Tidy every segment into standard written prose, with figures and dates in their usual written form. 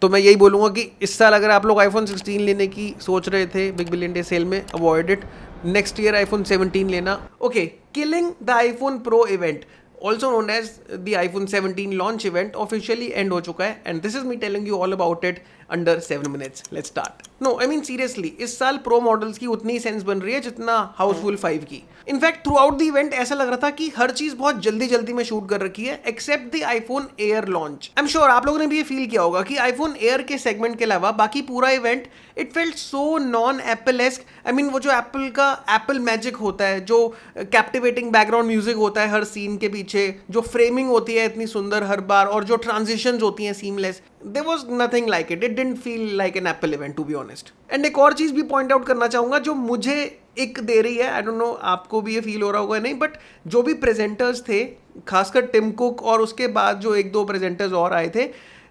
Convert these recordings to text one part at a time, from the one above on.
तो मैं यही बोलूँगा कि इस साल अगर आप लोग आईफोन 16 लेने की सोच रहे थे बिग बिलियन डे सेल में, avoid it. Next year iPhone 17 लेना। Okay, killing the iPhone pro event, also known as the iPhone 17 launch event, officially end हो चुका है, and this is me telling you all about it under 7 minutes. Let's start. No, I mean seriously, इस साल pro models की उतनी sense बन रही है जितना हाउसफुल 5 की। In fact through out the event ऐसा लग रहा था कि हर चीज बहुत जल्दी जल्दी में शूट कर रखी है except the iPhone Air launch. I am sure आप लोगों ने भी ये फील किया होगा कि आईफोन एयर के सेगमेंट के अलावा बाकी पूरा event it felt so non Apple ask. I mean वो जो एप्पल का एप्पल मैजिक होता है, जो कैप्टिवेटिंग बैकग्राउंड म्यूजिक होता है हर सीन के पीछे, जो फ्रेमिंग होती है इतनी सुंदर हर बार, और जो ट्रांजिशंस होती हैं seamless, there was nothing like it. It didn't feel like an Apple event, to be honest. And एक और चीज भी पॉइंट आउट करना चाहूंगा जो मुझे एक दे रही है, आई डोंट नो आपको भी ये फील हो रहा होगा नहीं, बट जो भी प्रेजेंटर्स थे, खासकर टिम कुक और उसके बाद जो एक दो प्रेजेंटर्स और आए थे,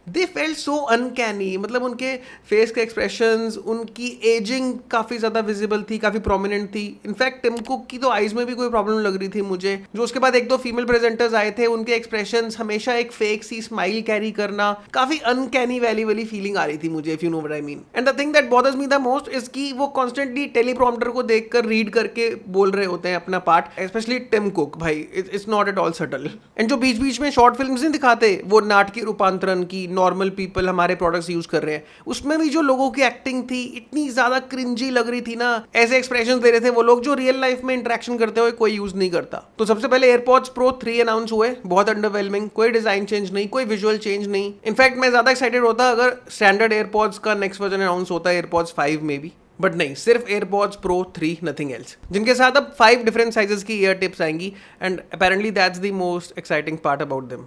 दे फेल्ट सो अनकैनी। मतलब उनके फेस के एक्सप्रेशंस, उनकी एजिंग काफ़ी ज़्यादा विजिबल थी, काफ़ी प्रोमिनेंट थी। इनफैक्ट टिम कुक की तो आइज़ में भी कोई प्रॉब्लम लग रही थी मुझे। जो उसके बाद एक दो फीमेल प्रेजेंटर्स आए थे, उनके एक्सप्रेशंस हमेशा एक फेक सी स्माइल कैरी करना, काफ़ी अनकैनी वैली वाली फीलिंग आ रही थी मुझे, if you know what I mean. And the thing that bothers me the most is कि वो कॉन्स्टेंटली टेलीप्रॉम्प्टर को देखकर रीड करके बोल रहे होते हैं अपना पार्ट, स्पेशली टिम कुक। भाई it's not at all subtle. And जो बीच बीच में शॉर्ट फिल्म्स नहीं दिखाते, वो नाटकीय रूपांतरण की, नॉर्मल पीपल हमारे प्रोडक्ट्स यूज कर रहे हैं, उसमें भी जो लोगों की एक्टिंग थी इतनी ज्यादा क्रिंजी लग रही थी ना, ऐसे एक्सप्रेशंस दे रहे थे वो लोग जो रियल लाइफ में इंटरेक्शन करते हुए कोई यूज नहीं करता। तो सबसे पहले एयरपॉड्स प्रो 3 अनाउंस हुए, बहुत अंडरवेलमिंग, कोई डिजाइन चेंज नहीं, कोई विजुअल चेंज नहीं। इनफैक्ट मैं ज्यादा एक्साइटेड होता अगर स्टैंडर्ड एयरपॉड्स का नेक्स्ट वर्जन अनाउंस होता है, एयरपॉड्स 5 में भी, बट नहीं, सिर्फ एयरपॉड्स प्रो 3, नथिंग एल्स, जिनके साथ अब 5 डिफरेंट साइजेस की ईयर टिप्स आएंगी। And apparently that's the most exciting part about them.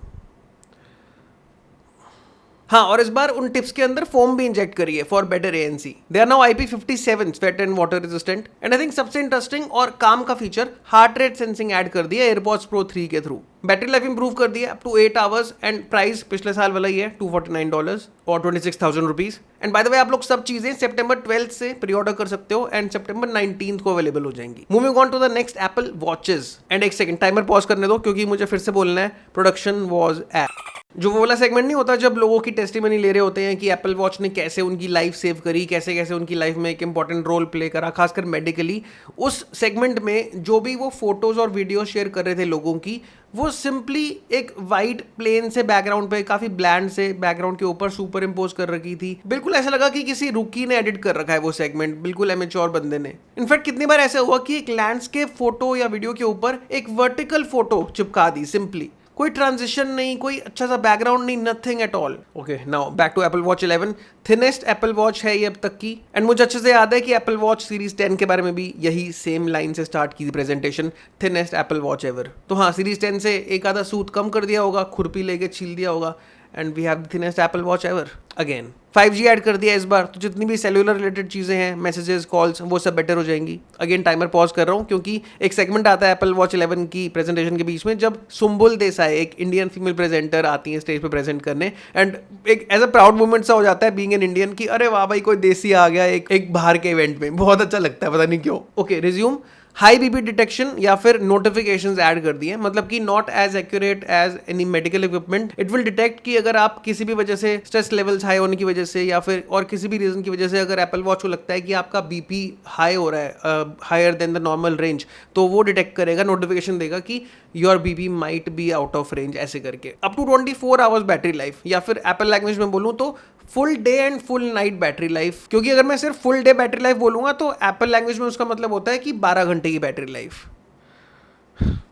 हाँ, और इस बार उन टिप्स के अंदर फोम भी इंजेक्ट करी है for better ANC. They are now IP57 sweat and water resistant. And I think सबसे इंटरेस्टिंग और काम का feature, heart rate sensing add कर दिया एयरपॉड्स प्रो 3 के थ्रू। बैटरी लाइफ इंप्रूव कर दिया up to 8 hours, and price पिछले साल वाला ही है, $249 और 26,000 rupees. And by the way आप लोग सब चीजें सितंबर 12 से प्री ऑर्डर कर सकते हो एंड सितंबर 19 को अवेलेबल हो जाएंगी। Moving on to the next Apple watches. And एक सेकंड टाइमर पॉज करने दो क्योंकि मुझे फिर से बोलना है, प्रोडक्शन वाज एट। जो वो वाला सेगमेंट नहीं होता जब लोगों की टेस्टिमनी ले रहे होते हैं कि एप्पल वॉच ने कैसे उनकी लाइफ सेव करी, कैसे कैसे उनकी लाइफ में एक इंपॉर्टेंट रोल प्ले करा, खासकर मेडिकली। उस सेगमेंट में जो भी वो फोटोज और वीडियो शेयर कर रहे थे लोगों की, वो सिंपली एक वाइट प्लेन से बैकग्राउंड पे, काफी ब्लैंड से बैकग्राउंड के ऊपर सुपर इम्पोज कर रखी थी। बिल्कुल ऐसा लगा कि किसी रुकी ने एडिट कर रखा है वो सेगमेंट, बिल्कुल एमेच्योर बंदे ने। इनफैक्ट कितनी बार ऐसा हुआ कि एक लैंडस्केप फोटो या वीडियो के ऊपर एक वर्टिकल फोटो चिपका दी सिंपली, कोई ट्रांजिशन नहीं, कोई अच्छा सा बैकग्राउंड नहीं, nothing at all. Okay, now back to Apple Watch 11। Thinnest Apple Watch है ये अब तक की। एंड मुझे अच्छे से याद है कि एप्पल वॉच सीरीज 10 के बारे में भी यही सेम लाइन से स्टार्ट की थी presentation, thinnest Apple Watch ever. तो हाँ, सीरीज 10 से एक आधा सूत कम कर दिया होगा, खुरपी लेके छील दिया होगा, and we have the thinnest Apple Watch ever again. 5G add कर दिया इस बार, तो जितनी भी सेलुलर रिलेटेड चीज़ें हैं, मैसेजेस, कॉल्स, वो सब बेटर हो जाएंगी। अगेन टाइमर पॉज कर रहा हूँ क्योंकि एक सेगमेंट आता है एप्पल वॉच 11 की प्रेजेंटेशन के बीच में जब सुम्बुल देसाई, एक इंडियन फीमेल प्रेजेंटर, आती है स्टेज पे प्रेजेंट करने, एंड एक एज अ प्राउड मोमेंट सा हो जाता है बीइंग एन इंडियन कि अरे वाह भाई, कोई देसी आ गया एक बाहर के इवेंट में, बहुत अच्छा लगता है, पता नहीं क्यों। Okay, resume. High BP detection या फिर नोटिफिकेशंस ऐड कर दिए, मतलब कि not as accurate as any medical equipment. It will detect कि अगर आप किसी भी वजह से, स्ट्रेस लेवल्स हाई होने की वजह से या फिर और किसी भी रीजन की वजह से अगर एप्पल वॉच को लगता है कि आपका बीपी हाई हो रहा है, higher than the normal range, तो वो डिटेक्ट करेगा, नोटिफिकेशन देगा कि your BP might be out of range, ऐसे करके। Up to 24 hours battery life, या फिर एप्पल लैंग्वेज में बोलूँ तो full day and full night battery life. क्योंकि अगर मैं सिर्फ फुल डे बैटरी लाइफ बोलूंगा तो एप्पल लैंग्वेज में उसका मतलब होता है कि 12 घंटे की बैटरी लाइफ।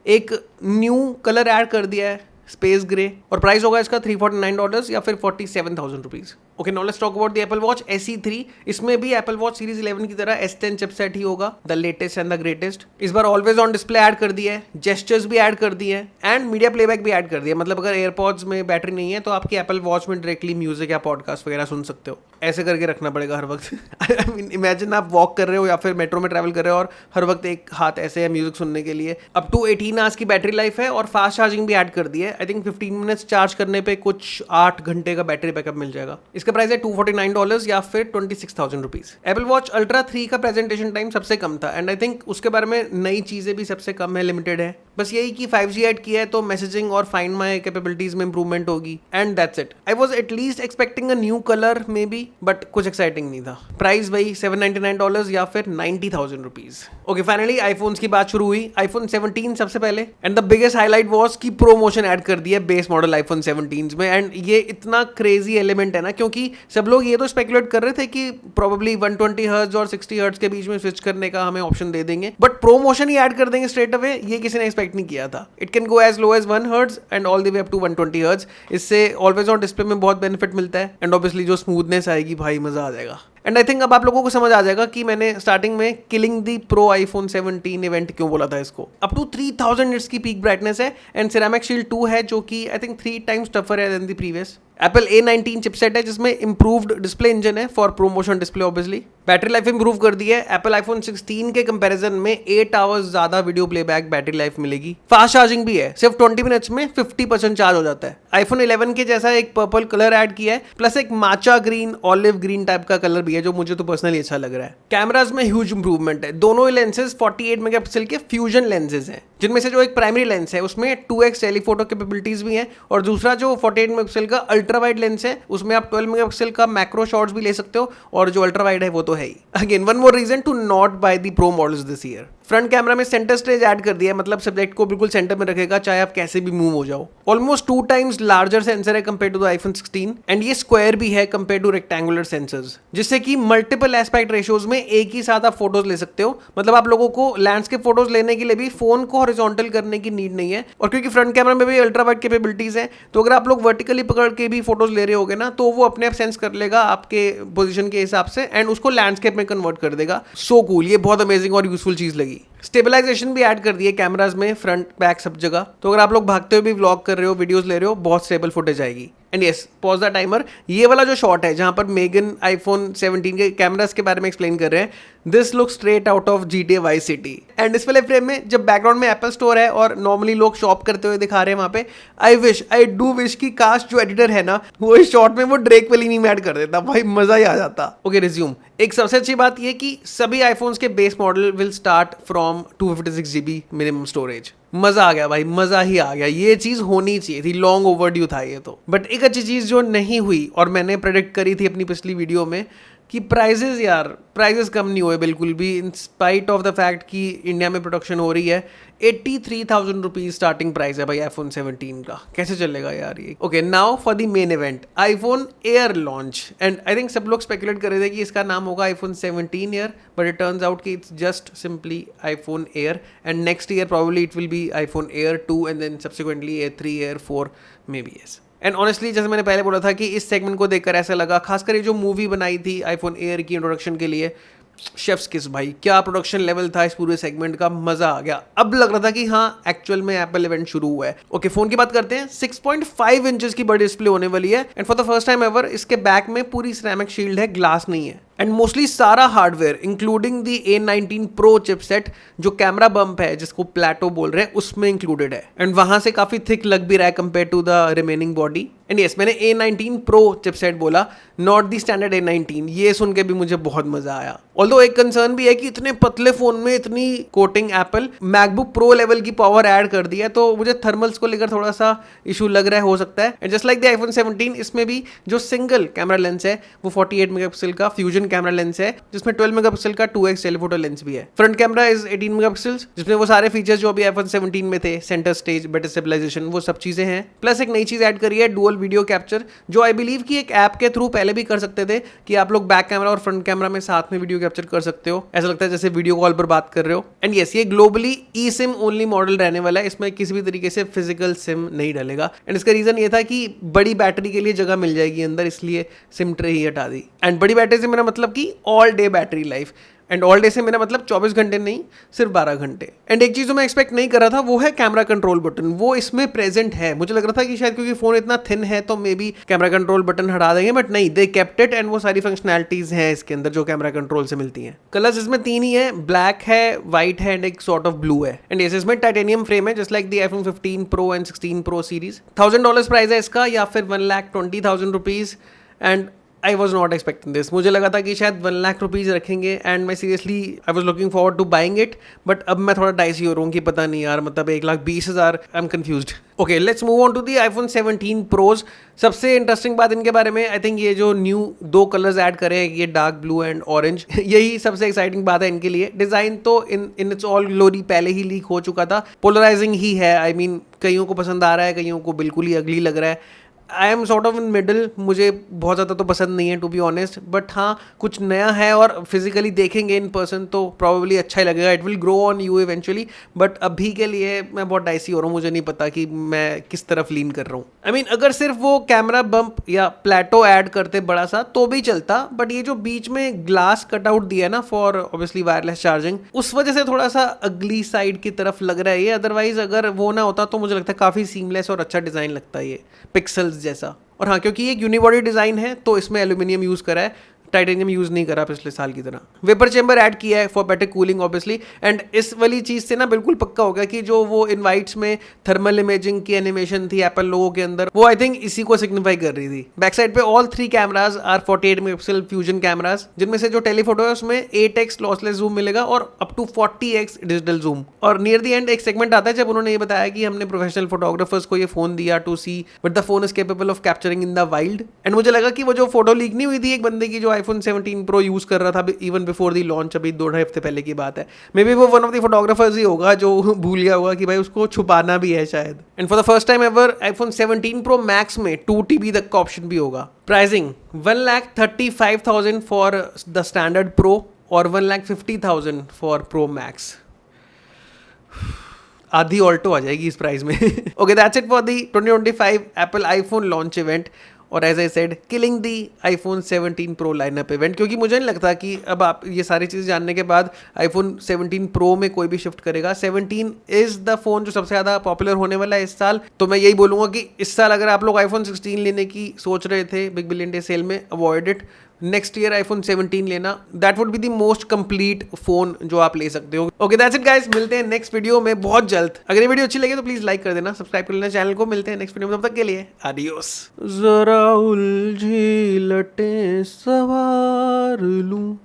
एक न्यू कलर ऐड कर दिया है, स्पेस ग्रे, और प्राइस होगा इसका $349 या फिर 47,000 rupees. Okay, now let's talk about the Apple watch SE3। इसमें भी एप्पल वॉच सीरीज 11 की तरह S10 चिपसेट ही होगा, the latest and the greatest. इस बार ऑलवेज ऑन डिस्प्ले ऐड कर दिया है, जेस्चर्स भी ऐड कर दिए हैं, एंड मीडिया प्लेबैक भी ऐड कर दिया। मतलब अगर एयरपॉड्स में बैटरी नहीं है तो आपकी एप्पल वॉच में डायरेक्टली म्यूजिक या पॉडकास्ट वगैरह सुन सकते हो। ऐसे करके रखना पड़ेगा हर वक्त। आई मीन इमेजिन आप वॉक कर रहे हो या फिर मेट्रो में ट्रैवल कर रहे हो और हर वक्त एक हाथ ऐसे है म्यूजिक सुनने के लिए। अप टू 18 आवर्स की बैटरी लाइफ है और फास्ट चार्जिंग भी ऐड कर दी है। आई थिंक 15 मिनट्स चार्ज करने पे कुछ 8 घंटे का बैटरी बैकअप मिल जाएगा। इसका प्राइस है $249 या फिर 26,000 रुपीज। एप्पल वॉच अल्ट्रा 3 का प्रेजेंटेशन टाइम सबसे कम था, एंड आई थिंक उसके बारे में नई चीजें भी सबसे कम है, लिमिटेड है। बस यही कि 5G ऐड किया है तो मैसेजिंग और फाइंड माई कैपेबिलिटीज में इंप्रूवमेंट होगी and that's it. I was at least expecting a new colour may be, but कुछ एक्साइटिंग नहीं था। प्राइस वही $799 या फिर 90,000 रुपीज। ओके, फाइनली आईफोन्स की बात शुरू हुई। आईफोन 17 सबसे पहले, and the biggest highlight was कि प्रोमोशन ऐड कर दिया बेस मॉडल आईफोन 17 में। एंड ये इतना क्रेजी एलिमेंट है ना, क्योंकि सब लोग ये तो स्पेकुलेट कर रहे थे कि प्रोबेबली 120 हर्ट्ज और 60 हर्ट्ज के बीच में स्विच करने का हमें ऑप्शन दे देंगे, बट प्रोमोशन ही ऐड कर देंगे स्ट्रेट अवे, ये किसी ने एक्सपेक्ट नहीं किया था। It can go as low as 1 hertz and all the way up to 120 hertz. इससे ऑलवेज ऑन डिस्प्ले में बहुत बेनिफिट मिलता है एंड ऑब्वियसली जो स्मूथनेस आएगी भाई मजा आ जाएगा। एंड आई थिंक अब आप लोगों को समझ आ जाएगा कि मैंने स्टार्टिंग में killing the pro iPhone 17 event क्यों बोला था इसको। अप टू 3000 निट्स की पीक ब्राइटनेस है एंड सिरेमिक शील्ड 2 है, जो कि आई थिंक 3 टाइम्स टफर है than the previous. Apple A19 chipset है जिसमें इंप्रूव्ड डिस्प्ले इंजन है for ProMotion display obviously. Battery life improve कर दी है। एप्पल आईफोन 16 के कंपैरिजन में 8 आवर्स ज्यादा वीडियो प्लेबैक बैटरी लाइफ मिलेगी। फास्ट चार्जिंग भी है, सिर्फ 20 मिनट्स में 50% चार्ज हो जाता है। आईफोन 11 के जैसा एक पर्पल कलर ऐड किया है, प्लस एक matcha green olive green type का कलर भी है जो मुझे तो पर्सनली अच्छा लग रहा है। कैमराज में ह्यूज इंप्रूवमेंट है। दोनों ही लेंसेज 48 मेगापिक्सल के फ्यूजन लेंसेज हैं, जिनमें से जो एक प्राइमरी लेंस है उसमें 2x टेलीफोटो कैपेबिलिटीज भी हैं, और दूसरा जो 48 मेगापिक्सल का अल्ट्रा वाइड लेंस है उसमें आप 12 मेगापिक्सल का मैक्रो शॉट्स भी ले सकते हो, और जो अल्ट्रा वाइड है वो तो है ही। Again one more reason to not buy the pro models this year. Front camera में सेंटर स्टेज ऐड कर दिया है, मतलब सब्जेक्ट को बिल्कुल सेंटर में रखेगा चाहे आप कैसे भी मूव हो जाओ। ऑलमोस्ट 2 टाइम्स लार्जर सेंसर है compare to the iPhone 16 and ये स्क्वायर भी है कंपेयर टू रेक्टेंगुलर सेंसर्स, जिससे कि मल्टीपल एस्पेक्ट रेशियोज में एक ही साथ आप फोटोज ले सकते हो। मतलब आप लोगों को लैंडस्केप फोटोज लेने के लिए भी फोन को हॉरिजॉन्टल करने की नीड नहीं है, और क्योंकि फ्रंट कैमरा में भी अल्ट्रा वाइड कैपेबिलिटीज है तो अगर आप लोग वर्टिकली पकड़ के भी फोटोज ले रहे होगे ना तो वो अपने आप सेंस कर लेगा आपके पोजीशन के हिसाब से एंड उसको लैंडस्केप में कन्वर्ट कर देगा। सो कूल, ये बहुत अमेजिंग और यूजफुल चीज लगी। स्टेबलाइजेशन भी ऐड कर दिए कैमराज में, फ्रंट बैक सब जगह, तो अगर आप लोग भागते हुए भी व्लॉग कर रहे हो, वीडियोस ले रहे हो, बहुत स्टेबल फुटेज आएगी। And yes, pause the timer, ये वाला जो शॉट है जहां पर मेगन आईफोन 17 के कैमरास के बारे में एक्सप्लेन कर रहे हैं, this look straight out of GTA vice city. And इस वाले फ्रेम में जब बैकग्राउंड में एप्पल स्टोर है और नॉर्मली लोग शॉप करते हुए दिखा रहे हैं वहां पे, आई डू विश की काश जो एडिटर है ना वो इस शॉट में वो ड्रेक वाली मीम ऐड कर देता, भाई मजा ही आ जाता। Okay, resume. एक सबसे अच्छी बात ये कि सभी आईफोन्स के base model will start from 256 GB minimum storage. मजा आ गया भाई, मजा ही आ गया। ये चीज होनी चाहिए थी, लॉन्ग ओवरड्यू था ये तो। बट एक अच्छी चीज जो नहीं हुई और मैंने प्रेडिक्ट करी थी अपनी पिछली वीडियो में कि प्राइजेस कम नहीं हुए बिल्कुल भी, in spite of the fact कि इंडिया में प्रोडक्शन हो रही है। 83,000 रुपीज स्टार्टिंग प्राइस है भाई आईफोन 17 का, कैसे चलेगा यार ये। Okay, now for the main event, iPhone Air launch. And I think सब लोग स्पेकुलेट कर रहे थे कि इसका नाम होगा iPhone 17 Air, but it turns out कि it's just simply iPhone Air and next year probably it will be iPhone Air 2 and then subsequently Air 3 Air 4 maybe. Yes, and honestly जैसे मैंने पहले बोला था कि इस सेगमेंट को देखकर ऐसा लगा, खासकर ये जो मूवी बनाई थी आईफोन एयर की इंट्रोडक्शन के लिए, शेफ्स किस भाई, क्या प्रोडक्शन लेवल था इस पूरे सेगमेंट का, मजा आ गया। अब लग रहा था कि हाँ एक्चुअल में एप्पल इवेंट शुरू हुआ है। ओके, फोन की बात करते हैं। 6.5 इंचेस की बड़ी डिस्प्ले होने वाली है and for the first time ever इसके बैक में पूरी सिरेमिक शील्ड है, ग्लास नहीं है। एंड मोस्टली सारा hardware including the A19 Pro chipset, जो कैमरा बम्प है जिसको प्लेटो बोल रहे हैं, उसमें इंक्लूडेड है एंड वहां से काफी थिक लग भी रहा है compare to the remaining body. And yes, मैंने A19 Pro चिपसेट बोला, नॉट दी स्टैंडर्ड A19। ये सुन के भी मुझे बहुत मजा आया। ऑल्दो एक कंसर्न भी है कि इतने पतले फोन में इतनी coating, Apple MacBook pro level की पावर ऐड कर दी है, तो मुझे थर्मल्स को लेकर थोड़ा सा इशू लग रहा है, हो सकता है। And just like the iPhone 17, इसमें भी जो सिंगल कैमरा लेंस है वो 48 मेगापिक्सल का फ्यूजन कैमरा लेंस है, जिसमें 12 मेगापिक्सल का 2x टेलीफोटो लेंस भी है। फ्रंट कैमरा इज 18 मेगापिक्सल, जिसमें वो सारे फीचर्स जो अभी आईफोन 17 में थे, सेंटर स्टेज, बेटर स्टेबलाइजेशन, वो सब चीजें हैं। प्लस एक नई चीज ऐड करी है, डुअल वीडियो कैप्चर, जो आई बिलीव कि एक ऐप के थ्रू पहले भी कर सकते थे कि आप लोग बैक कैमरा और फ्रंट कैमरा में साथ में वीडियो कैप्चर कर सकते हो। ऐसा लगता है जैसे वीडियो कॉल पर बात कर रहे हो। एंड यस, ये ग्लोबली ई सिम ओनली मॉडल रहने वाला है, इसमें किसी भी तरीके से फिजिकल सिम नहीं डलेगा। एंड इसका रीजन ये था कि बड़ी बैटरी के लिए जगह मिल जाएगी अंदर, इसलिए सिम ट्रे ही हटा दी। एंड बड़ी बैटरी से मेरा मतलब कि all day battery life, and all day से मेरा मतलब 24 घंटे नहीं, सिर्फ 12 घंटे। एंड एक चीज जो मैं एक्सपेक्ट नहीं कर रहा था वो है कैमरा कंट्रोल बटन, वो इसमें प्रेजेंट है। मुझे लग रहा था कि शायद क्योंकि फोन इतना थिन है तो may be camera control button हटा देंगे, बट नहीं, दे केप्ट इट एंड वो सारी फंक्शनैलिटीज हैं इसके अंदर जो कैमरा कंट्रोल से मिलती हैं। कलर्स इसमें 3 ही है, ब्लैक है, व्हाइट है एंड एक सॉर्ट ऑफ ब्लू है। एंड यस, इसमें टाइटेनियम फ्रेम है just like the iPhone 15 Pro and 16 Pro series. $1,000 price है इसका, या फिर 1,20,000 rupees. And I was not expecting this. मुझे लगा था कि शायद 1 लाख रुपीज रखेंगे एंड मैं seriously I was looking forward to buying it. But अब मैं थोड़ा डाइसी हो रहा हूँ कि पता नहीं यार, मतलब 1,20,000. I am confused. Okay, let's move on to the iPhone 17 Pros. सबसे इंटरेस्टिंग बात इनके बारे में आई थिंक ये जो न्यू 2 कलर्स ऐड करे हैं, ये डार्क ब्लू एंड ऑरेंज, यही सबसे एक्साइटिंग बात है इनके लिए. डिजाइन तो इन इट्स ऑल ग्लोरी पहले ही लीक हो चुका था. पोलराइजिंग ही है. आई मीन कईयों को पसंद आ रहा है, कईयों को बिल्कुल ही अगली लग रहा है. I am sort of in middle. मुझे बहुत ज़्यादा तो पसंद नहीं है टू बी ऑनेस्ट, बट हाँ कुछ नया है और फिजिकली देखेंगे इन पर्सन तो प्रॉबेबली अच्छा ही लगेगा. It will grow on you eventually, but अभी के लिए मैं बहुत डाइसी हो रहा हूँ. मुझे नहीं पता कि मैं किस तरफ लीन कर रहा हूँ. आई मीन अगर सिर्फ वो कैमरा बम्प या प्लेटो ऐड करते बड़ा सा तो भी चलता, बट ये जो बीच में ग्लास कटआउट दिया है ना फॉर ऑब्वियसली वायरलेस चार्जिंग, उस वजह से थोड़ा सा अगली साइड की तरफ लग रहा है ये. अदरवाइज अगर वो ना होता तो मुझे लगता है काफ़ी सीमलेस और अच्छा डिज़ाइन लगता है ये, पिक्सल्स जैसा. और हाँ, क्योंकि ये एक यूनिबॉडी डिज़ाइन है तो इसमें एल्यूमिनियम यूज़ करा है, टाइटेनियम यूज़ नहीं करा पिछले साल की तरह. वेपर चेंबर ऐड किया है for better cooling obviously. And इस वाली चीज़ से ना बिल्कुल पक्का हो गया कि जो वो इनवाइट्स में थर्मल इमेजिंग की एनिमेशन थी एप्पल लोगों के अंदर, वो आई थिंक इसी को सिग्निफाई कर रही थी. बैक साइड पे all 3 cameras are 48 megapixel fusion cameras, जिनमें से जो टेलीफोटो है उसमें 8x लॉसलेस जूम मिलेगा और up to 40x digital zoom. और नियर द एंड एक सेगमेंट आता है जब उन्होंने ये बताया कि हमने प्रोफेशनल फोटोग्राफर्स को ये फोन दिया to see but the phone is capable of capturing in the wild. And मुझे लगा कि वो जो फोटो लीक नहीं हुई थी एक बंदे की जो iPhone 17 Pro यूज कर रहा था इवन बिफोर दी लॉन्च, अभी 2-2.5 हफ्ते पहले की बात है, मे बी वो वन ऑफ द फोटोग्राफर्स ही होगा जो भूल गया होगा कि भाई उसको छुपाना भी है शायद. And for the first time ever iPhone 17 Pro Max में 2 TB तक का ऑप्शन भी होगा. Pricing 1,35,000 for the standard pro और 1,50,000 फॉर Pro Max. आधी ऑल्टो आ जाएगी इस प्राइस में. Okay, that's it for the 2025 Apple iPhone launch event. और as I said, killing the iPhone 17 Pro lineup event, क्योंकि मुझे नहीं लगता कि अब आप ये सारी चीज़ जानने के बाद iPhone 17 Pro में कोई भी शिफ्ट करेगा. 17 इज़ द फोन जो सबसे ज़्यादा पॉपुलर होने वाला है इस साल. तो मैं यही बोलूँगा कि इस साल अगर आप लोग iPhone 16 लेने की सोच रहे थे बिग बिलियन डे सेल में, avoid it. Next year iPhone 17 लेना, that would be the most complete phone जो आप ले सकते हो. ओके, दैट्स इट गाइस, मिलते हैं नेक्स्ट वीडियो में बहुत जल्द. अगर ये वीडियो अच्छी लगे तो प्लीज लाइक कर देना, सब्सक्राइब कर लेना चैनल को. मिलते हैं नेक्स्ट वीडियो में, तब तक के लिए आडियोस. जरा उलझी लटें सवार लूं.